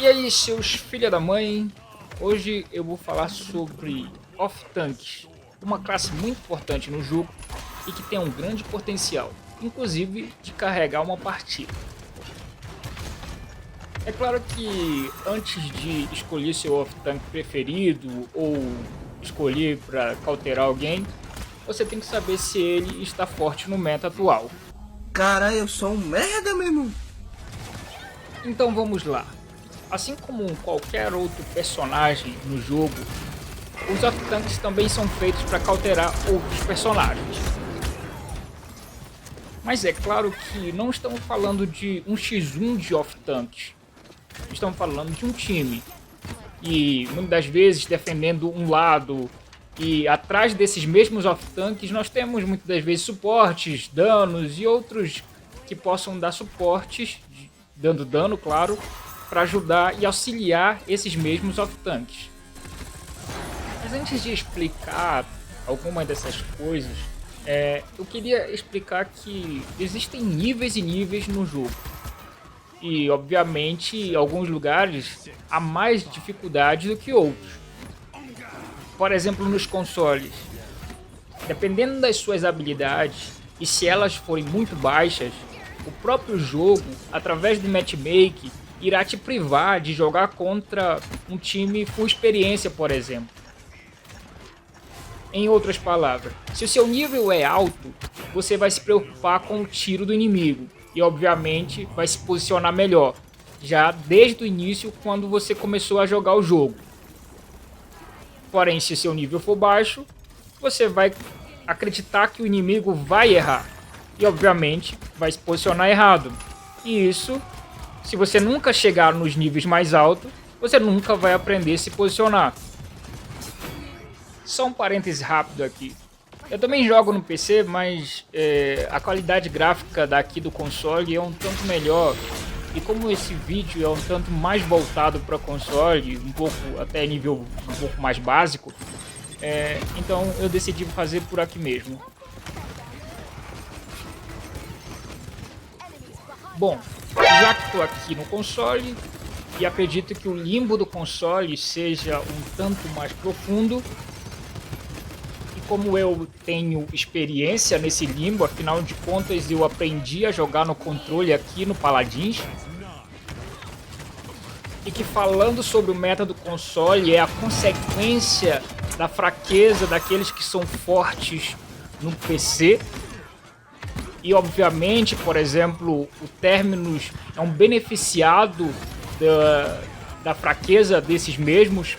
E aí, seus filha da mãe, hoje eu vou falar sobre off-tanks, uma classe muito importante no jogo e que tem um grande potencial, inclusive de carregar uma partida. É claro que antes de escolher seu off-tank preferido ou escolher para cauterar alguém, você tem que saber se ele está forte no meta atual. Cara, eu sou um merda, meu irmão. Então vamos lá. Assim como qualquer outro personagem no jogo, os off-tanks também são feitos para cauterar outros personagens. Mas é claro que não estamos falando de um x1 de off-tanks. Estamos falando de um time. E muitas das vezes defendendo um lado. E atrás desses mesmos off-tanks nós temos muitas das vezes suportes, danos e outros que possam dar suportes, dando dano, claro, para ajudar e auxiliar esses mesmos off-tanks. Mas antes de explicar algumas dessas coisas, eu queria explicar que existem níveis e níveis no jogo. E, obviamente, em alguns lugares há mais dificuldade do que outros. Por exemplo, nos consoles. Dependendo das suas habilidades, e se elas forem muito baixas, o próprio jogo, através do matchmaking, irá te privar de jogar contra um time full experiência, por exemplo. Em outras palavras, se o seu nível é alto, você vai se preocupar com o tiro do inimigo e obviamente vai se posicionar melhor, já desde o início quando você começou a jogar o jogo. Porém, se seu nível for baixo, você vai acreditar que o inimigo vai errar e obviamente vai se posicionar errado. E isso, se você nunca chegar nos níveis mais altos, você nunca vai aprender a se posicionar. Só um parêntese rápido aqui. Eu também jogo no PC, mas a qualidade gráfica daqui do console é um tanto melhor. E como esse vídeo é um tanto mais voltado para console, um pouco até nível um pouco mais básico, então eu decidi fazer por aqui mesmo. Bom, já que estou aqui no console e acredito que o limbo do console seja um tanto mais profundo, como eu tenho experiência nesse limbo, afinal de contas eu aprendi a jogar no controle aqui no Paladins. E que falando sobre o meta do console é a consequência da fraqueza daqueles que são fortes no PC. E obviamente, por exemplo, o Terminus é um beneficiado da fraqueza desses mesmos.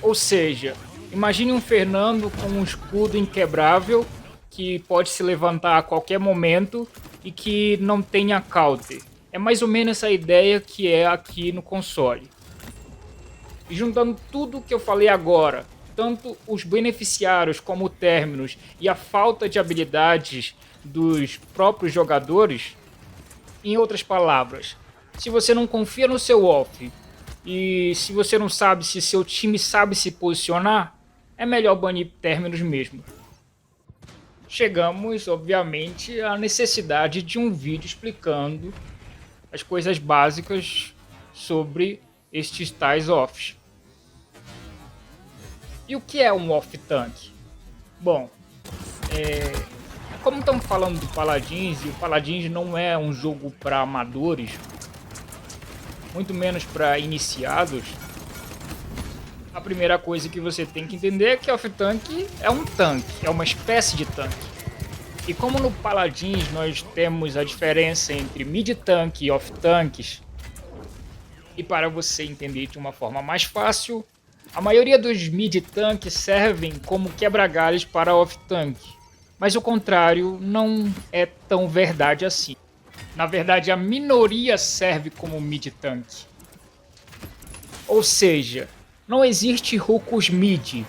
Ou seja, imagine um Fernando com um escudo inquebrável que pode se levantar a qualquer momento e que não tenha counter. É mais ou menos essa ideia que é aqui no console. E juntando tudo o que eu falei agora, tanto os beneficiários como o Terminus e a falta de habilidades dos próprios jogadores, em outras palavras, se você não confia no seu off e se você não sabe se seu time sabe se posicionar, é melhor banir Terminus mesmo. Chegamos, obviamente, à necessidade de um vídeo explicando as coisas básicas sobre estes tais offs. E o que é um off-tank? Bom, como estamos falando do Paladins, e o Paladins não é um jogo para amadores, muito menos para iniciados, a primeira coisa que você tem que entender é que off-tank é um tanque, é uma espécie de tanque. E como no Paladins nós temos a diferença entre mid-tank e off-tanks, e para você entender de uma forma mais fácil, a maioria dos mid-tanks servem como quebra-galhos para off-tank, mas o contrário não é tão verdade assim. Na verdade, a minoria serve como mid-tank. Ou seja, não existe Rucos mid.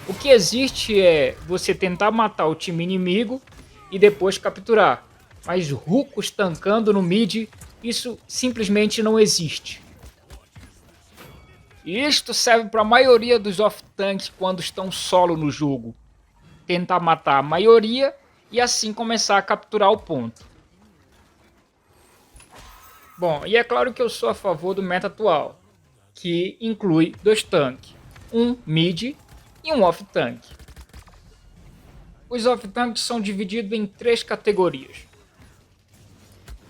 O que existe é você tentar matar o time inimigo e depois capturar. Mas Rucos tancando no mid, isso simplesmente não existe. E isto serve para a maioria dos off-tanks quando estão solo no jogo. Tentar matar a maioria e assim começar a capturar o ponto. Bom, e é claro que eu sou a favor do meta atual, que inclui 2 tanques, um mid e um off-tank. Os off-tanks são divididos em 3 categorias.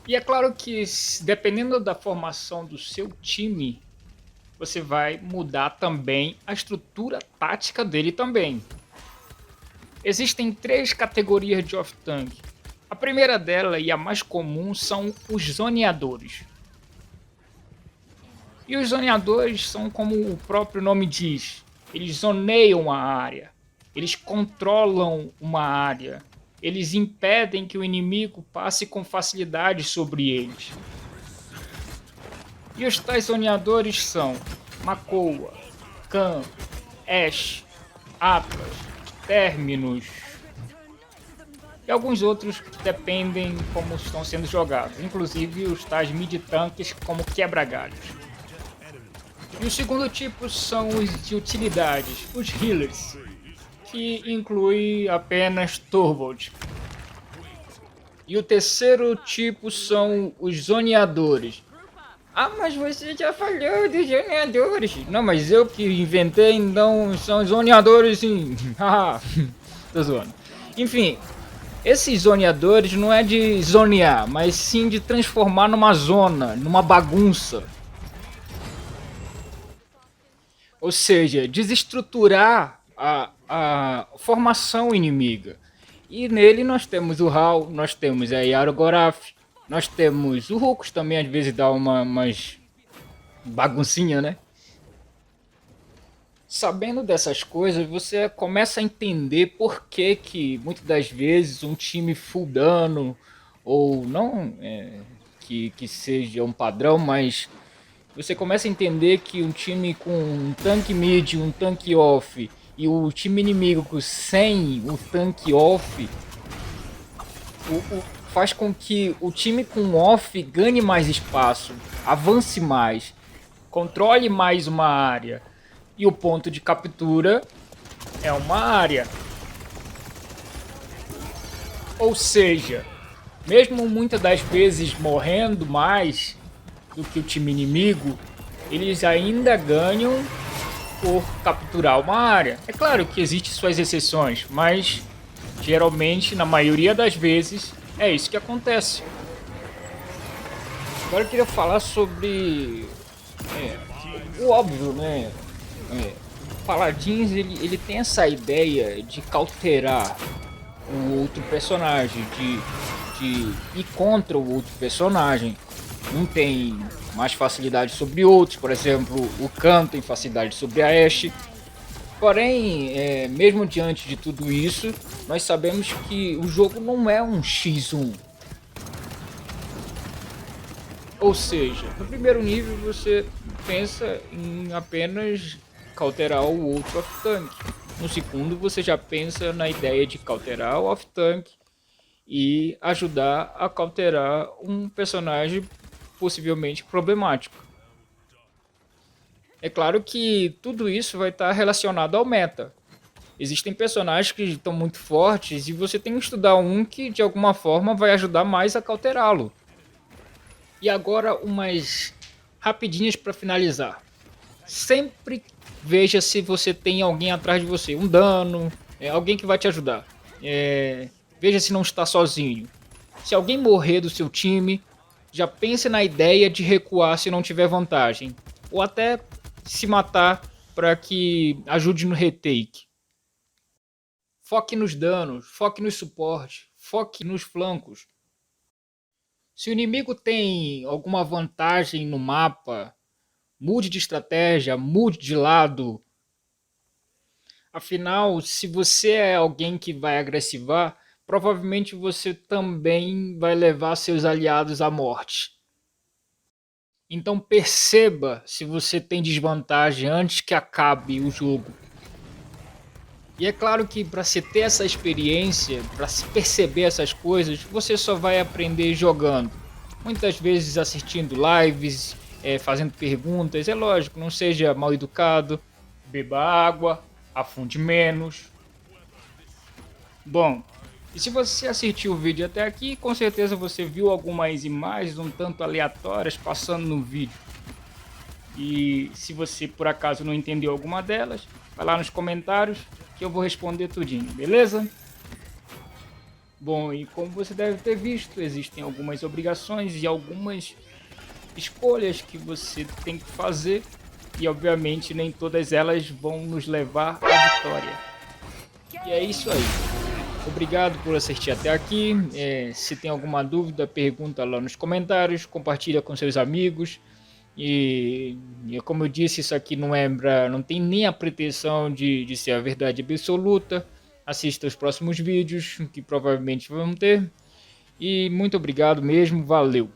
E é claro que, dependendo da formação do seu time, você vai mudar também a estrutura tática dele também. Existem 3 categorias de off-tank. A primeira dela e a mais comum são os zoneadores. E os zoneadores são como o próprio nome diz, eles zoneiam a área, eles controlam uma área, eles impedem que o inimigo passe com facilidade sobre eles. E os tais zoneadores são Makoa, Khan, Ashe, Atlas, Terminus e alguns outros que dependem como estão sendo jogados, inclusive os tais mid-tanques como quebra-galhos. E o segundo tipo são os de utilidades, os healers, que inclui apenas Torvald. E o terceiro tipo são os zoneadores. Ah, mas você já falou dos zoneadores. Não, mas eu que inventei, então são zoneadores sim. Haha, tô zoando. Enfim, esses zoneadores não é de zonear, mas sim de transformar numa zona, numa bagunça. Ou seja, desestruturar a formação inimiga. E nele nós temos o Hal, nós temos a Yara Goraf, nós temos o Rukus também, às vezes dá umas baguncinha, né? Sabendo dessas coisas, você começa a entender por que muitas das vezes um time full dano, ou não que seja um padrão, mas você começa a entender que um time com um tanque mid, um tanque off e o time inimigo sem o tanque off faz com que o time com off ganhe mais espaço, avance mais, controle mais uma área e o ponto de captura é uma área. Ou seja, mesmo muitas das vezes morrendo mais do que o time inimigo, eles ainda ganham por capturar uma área. É claro que existem suas exceções, mas geralmente, na maioria das vezes, é isso que acontece. Agora eu queria falar sobre o óbvio, né? O Paladins ele tem essa ideia de cauterar o outro personagem, de ir contra o outro personagem. Um tem mais facilidade sobre outros, por exemplo, o Khan tem facilidade sobre a Ashe. Porém, mesmo diante de tudo isso, nós sabemos que o jogo não é um X1. Ou seja, no primeiro nível você pensa em apenas cauterar o outro off-tank. No segundo você já pensa na ideia de cauterar o off-tank e ajudar a cauterar um personagem possivelmente problemático. É claro que tudo isso vai estar relacionado ao meta. Existem personagens que estão muito fortes e você tem que estudar um que de alguma forma vai ajudar mais a cauterá-lo. E agora umas rapidinhas para finalizar. Sempre veja se você tem alguém atrás de você, um dano, alguém que vai te ajudar. Veja se não está sozinho. Se alguém morrer do seu time, já pense na ideia de recuar se não tiver vantagem. Ou até se matar para que ajude no retake. Foque nos danos, foque no suporte, foque nos flancos. Se o inimigo tem alguma vantagem no mapa, mude de estratégia, mude de lado. Afinal, se você é alguém que vai agressivar, provavelmente você também vai levar seus aliados à morte. Então perceba se você tem desvantagem antes que acabe o jogo. E é claro que para se ter essa experiência, para se perceber essas coisas, você só vai aprender jogando. Muitas vezes assistindo lives, fazendo perguntas. É lógico, não seja mal educado, beba água, afunde menos. Bom, E se você assistiu o vídeo até aqui, com certeza você viu algumas imagens um tanto aleatórias passando no vídeo. E se você por acaso não entendeu alguma delas, vai lá nos comentários que eu vou responder tudinho, beleza? Bom, e como você deve ter visto, existem algumas obrigações e algumas escolhas que você tem que fazer. E obviamente nem todas elas vão nos levar à vitória. E é isso aí. Obrigado por assistir até aqui. Se tem alguma dúvida, pergunta lá nos comentários, compartilha com seus amigos. E como eu disse, isso aqui não tem nem a pretensão de ser a verdade absoluta. Assista os próximos vídeos, que provavelmente vão ter. E muito obrigado mesmo, valeu!